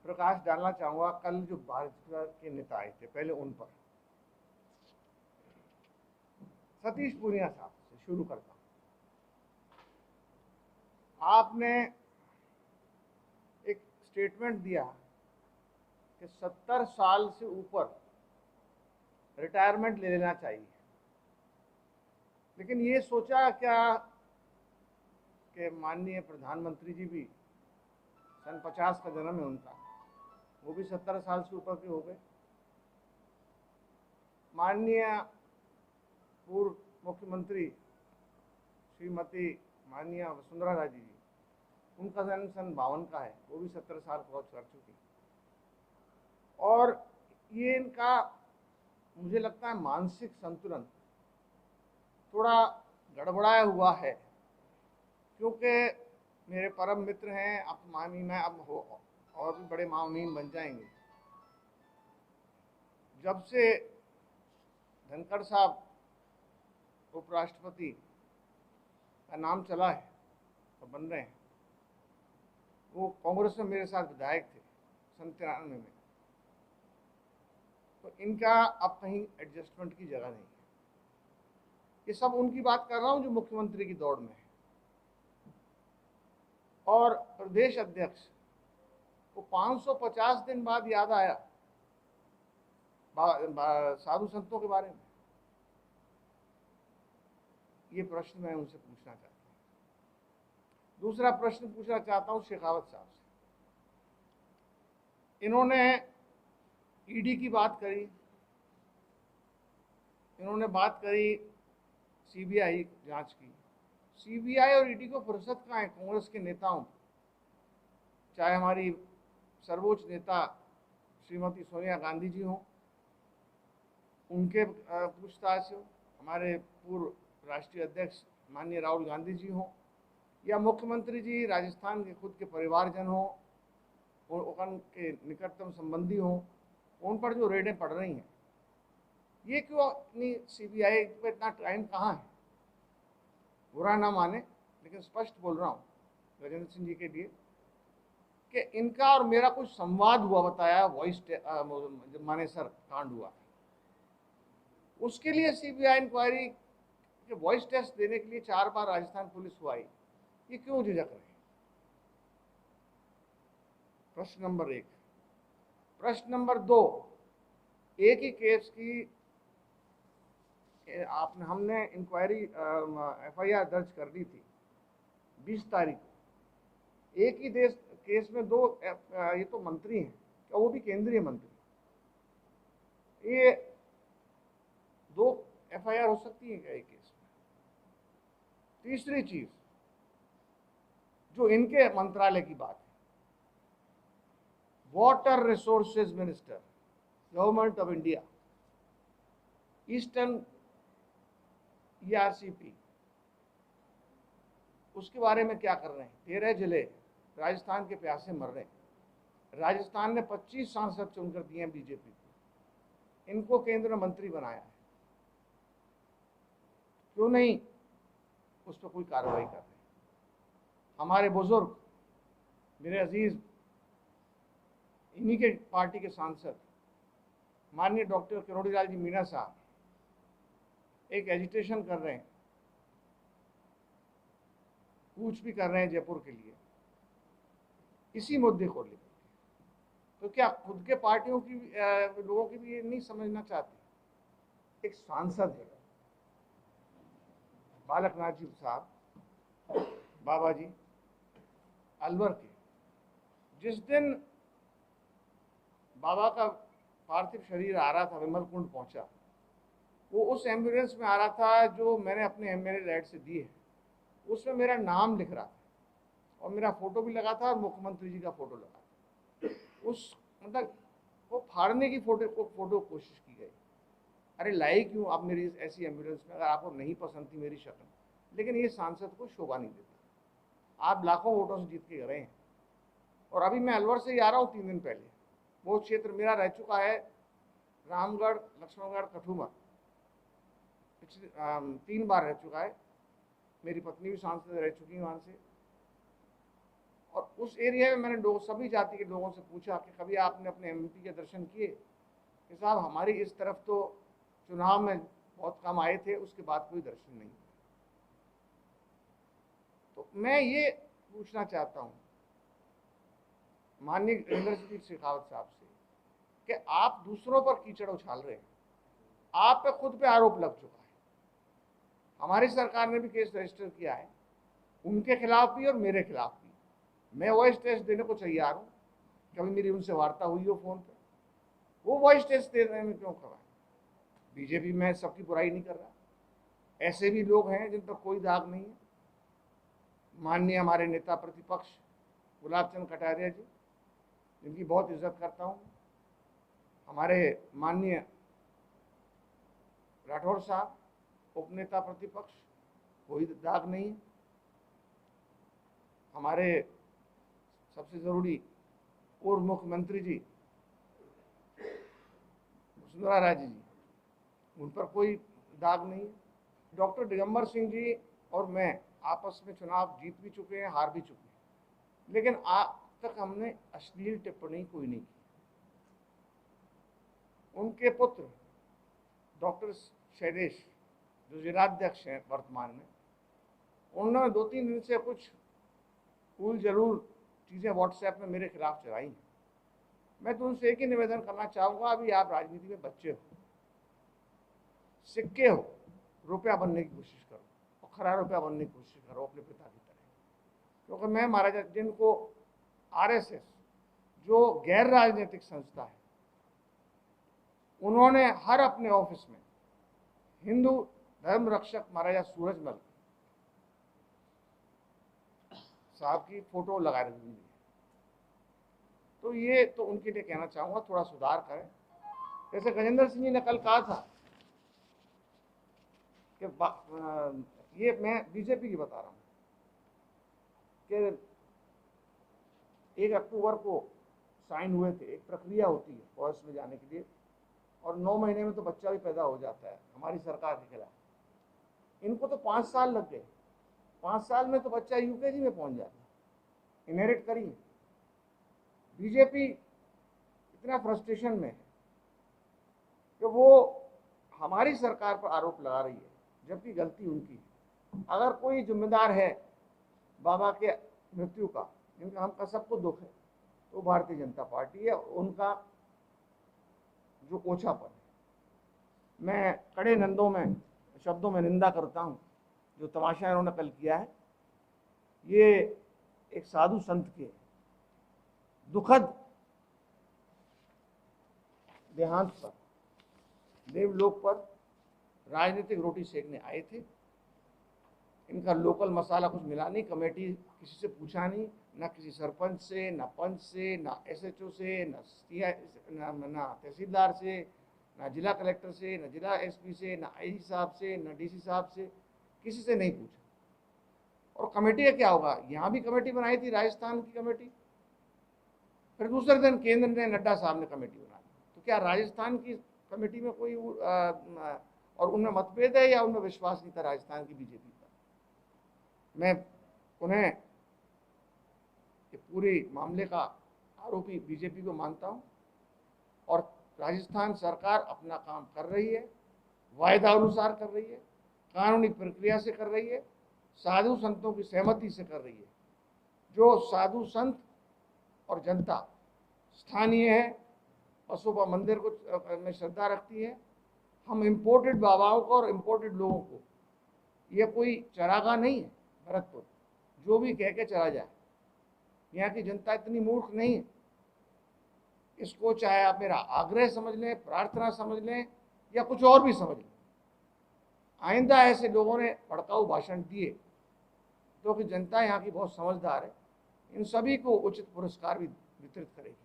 प्रकाश डालना चाहूँगा कल जो भाजपा के नेता आए थे, पहले उन पर। सतीश पूनिया साहब से शुरू करता हूँ। आपने एक स्टेटमेंट दिया कि 70 साल से ऊपर रिटायरमेंट ले लेना चाहिए, लेकिन ये सोचा क्या कि माननीय प्रधानमंत्री जी भी सन 50 का जन्म है उनका, वो भी 70 साल से ऊपर के हो गए। माननीय पूर्व मुख्यमंत्री श्रीमती माननीय वसुंधरा राजे जी, उनका जन्म सन 52 का है, वो भी 70 साल क्रॉस कर चुकी। और ये इनका मुझे लगता है मानसिक संतुलन थोड़ा गड़बड़ाया हुआ है, क्योंकि मेरे परम मित्र हैं, अब मामी मैं अब हो और भी बड़े मामीन बन जाएंगे। जब से धनखड़ साहब उपराष्ट्रपति का नाम चला है और बन रहे हैं, वो कांग्रेस में मेरे साथ विधायक थे सन 93 में, तो इनका अब कहीं एडजस्टमेंट की जगह नहीं है। ये सब उनकी बात कर रहा हूं जो मुख्यमंत्री की दौड़ में है। और प्रदेश अध्यक्ष को 550 दिन बाद याद आया साधु संतों के बारे में। ये प्रश्न मैं उनसे पूछना चाहता हूँ। दूसरा प्रश्न पूछना चाहता हूँ शेखावत साहब से। इन्होंने ईडी की बात करी, इन्होंने बात करी सीबीआई जांच की। सीबीआई और ईडी को फुर्सत कहाँ है कांग्रेस के नेताओं, चाहे हमारी सर्वोच्च नेता श्रीमती सोनिया गांधी जी हों, उनके पूछताछ हो, हमारे पूर्व राष्ट्रीय अध्यक्ष माननीय राहुल गांधी जी हों, या मुख्यमंत्री जी राजस्थान के खुद के परिवारजन हों, उनके निकटतम संबंधी हों, उन पर जो रेडें पड़ रही हैं, ये क्यों इतनी सीबीआई पे इतना टाइम कहाँ है? बुरा ना माने, लेकिन स्पष्ट बोल रहा हूँ गजेंद्र सिंह जी के लिए कि इनका और मेरा कुछ संवाद हुआ, बताया वॉइस मानेसर कांड हुआ, उसके लिए सीबीआई इंक्वायरी के वॉइस टेस्ट देने के लिए 4 बार राजस्थान पुलिस को आई। ये क्यों झिझक रहे हैं? प्रश्न नंबर 1। प्रश्न नंबर 2, एक ही केस की हमने इंक्वायरी एफआईआर दर्ज कर दी थी 20 तारीख को। एक ही देश केस में 2 ये तो मंत्री हैं, क्या वो भी केंद्रीय मंत्री? ये 2 एफआईआर हो सकती है क्या एक केस में? तीसरी चीज जो इनके मंत्रालय की बात है, water resources minister, government of India, eastern ERCP, उसके बारे में क्या कर रहे हैं? 13 जिले राजस्थान के प्यासे मर रहे हैं। राजस्थान ने 25 सांसद चुनकर दिए हैं बीजेपी को, इनको केंद्र मंत्री बनाया है, क्यों नहीं उस पर कोई कार्रवाई कर रहे? हमारे बुजुर्ग, मेरे अजीज, इन्हीं के पार्टी के सांसद माननीय डॉक्टर किरोड़ीलाल जी मीणा साहब एक एजिटेशन कर रहे हैं, कूच भी कर रहे हैं जयपुर के लिए इसी मुद्दे को लेकर। तो क्या खुद के पार्टियों की लोगों की भी ये नहीं समझना चाहते? एक सांसद है बालकनाथ जी साहब, बाबा जी अलवर के, जिस दिन बाबा का पार्थिव शरीर आ रहा था, विमल कुंड पहुंचा, वो उस एम्बुलेंस में आ रहा था जो मैंने अपने एमएलए रैड से दी है, उसमें मेरा नाम लिख रहा था और मेरा फोटो भी लगा था और मुख्यमंत्री जी का फोटो लगा था। उस मतलब वो फाड़ने की फोटो कोशिश की गई। अरे लाई क्यों आप मेरी ऐसी एम्बुलेंस में, अगर आपको नहीं पसंद थी मेरी शक्ल, लेकिन ये सांसद को शोभा नहीं देता। आप लाखों वोटों से जीत के गए हैं, और अभी मैं अलवर से ही आ रहा हूँ 3 दिन पहले। वो क्षेत्र मेरा रह चुका है, रामगढ़, लक्ष्मणगढ़, कठुआ, 3 बार रह चुका है। मेरी पत्नी भी सांसद रह चुकी है वहाँ से। और उस एरिया में मैंने सभी जाति के लोगों से पूछा कि कभी आपने अपने एमपी के दर्शन किए? कि साहब हमारी इस तरफ तो चुनाव में बहुत कम आए थे, उसके बाद कोई दर्शन नहीं। तो मैं ये पूछना चाहता हूँ माननीय गजेंद्र सिंह शेखावत साहब से कि आप दूसरों पर कीचड़ उछाल रहे हैं, आप पे खुद पे आरोप लग चुका है, हमारी सरकार ने भी केस रजिस्टर किया है उनके खिलाफ भी और मेरे खिलाफ भी। मैं वॉइस टेस्ट देने को तैयार हूँ, कभी मेरी उनसे वार्ता हुई हो फोन पे, वो वॉइस टेस्ट देने में क्यों करवाएं? बीजेपी में सबकी बुराई नहीं कर रहा, ऐसे भी लोग हैं जिन पर कोई दाग नहीं है। माननीय हमारे नेता प्रतिपक्ष गुलाब चंद कटारिया जी, जिनकी बहुत इज्जत करता हूँ, हमारे माननीय राठौर साहब उपनेता प्रतिपक्ष, कोई दाग नहीं। हमारे सबसे जरूरी पूर्व मुख्यमंत्री जी वसुंधरा राजे जी, उन पर कोई दाग नहीं। डॉक्टर दिगंबर सिंह जी और मैं आपस में चुनाव जीत भी चुके हैं, हार भी चुके हैं, लेकिन आज तक हमने अश्लील टिप्पणी कोई नहीं की। उनके पुत्र डॉक्टर शैलेश जो जिलाध्यक्ष हैं वर्तमान में, उन्होंने 2-3 दिन से कुछ फूल जरूर चीज़ें व्हाट्सएप में मेरे खिलाफ चलाई हैं। मैं तो उनसे एक ही निवेदन करना चाहूँगा, अभी आप राजनीति में बच्चे हो, सिक्के हो, रुपया बनने की कोशिश करो और खरा रुपया बनने की कोशिश करो अपने पिता की तरह। क्योंकि मैं महाराजा जिनको आरएसएस जो गैर राजनीतिक संस्था है, उन्होंने हर अपने ऑफिस में हिंदू धर्म रक्षक महाराजा सूरजमल साहब की फोटो लगा रही है। तो ये तो उनके लिए कहना चाहूँगा थोड़ा सुधार करें। जैसे गजेंद्र सिंह जी ने कल कहा था कि ये मैं बीजेपी की बता रहा हूँ कि 1 अक्टूबर को साइन हुए थे, एक प्रक्रिया होती है फौज में जाने के लिए, और 9 महीने में तो बच्चा भी पैदा हो जाता है हमारी सरकार के खिलाफ। इनको तो 5 साल लग गए, 5 साल में तो बच्चा यूकेजी में पहुंच जाता है। इनहेरिट करिए। बीजेपी इतना फ्रस्ट्रेशन में है कि वो हमारी सरकार पर आरोप लगा रही है, जबकि गलती उनकी है। अगर कोई जिम्मेदार है बाबा के मृत्यु का, जिनका हमका सबको दुख है, तो भारतीय जनता पार्टी है। उनका जो ओछापन है, मैं कड़े शब्दों में निंदा करता हूँ। जो तमाशा इन्होंने कल किया है, ये एक साधु संत के दुखद देहांत पर, देवलोक पर राजनीतिक रोटी सेकने आए थे। इनका लोकल मसाला कुछ मिला नहीं, कमेटी किसी से पूछा नहीं, ना किसी सरपंच से, ना पंच से, ना एसएचओ से, ना तहसीलदार से, ना जिला कलेक्टर से, ना जिला एसपी से, ना आईजी साहब से, ना डीसी साहब से, किसी से नहीं पूछा। और कमेटी का क्या होगा? यहाँ भी कमेटी बनाई थी, राजस्थान की कमेटी, फिर दूसरे दिन केंद्र ने, नड्डा साहब ने कमेटी बना दी। तो क्या राजस्थान की कमेटी में कोई और उनमें मतभेद है या उनमें विश्वास नहीं था राजस्थान की बीजेपी पर? मैं उन्हें ये पूरे मामले का आरोपी बीजेपी को मानता हूं, और राजस्थान सरकार अपना काम कर रही है, वायदा अनुसार कर रही है, कानूनी प्रक्रिया से कर रही है, साधु संतों की सहमति से कर रही है। जो साधु संत और जनता स्थानीय है, पशुपा मंदिर को में श्रद्धा रखती है, हम इम्पोर्टेड बाबाओं को और इम्पोर्टेड लोगों को, यह कोई चरागाह नहीं है भरतपुर, जो भी कह के चला जाए। यहाँ की जनता इतनी मूर्ख नहीं है। इसको चाहे आप मेरा आग्रह समझ लें, प्रार्थना समझ लें, या कुछ और भी समझ लें। आइंदा ऐसे लोगों ने भड़काऊ भाषण दिए, क्योंकि जनता यहाँ की बहुत समझदार है, इन सभी को उचित पुरस्कार भी वितरित करेगी।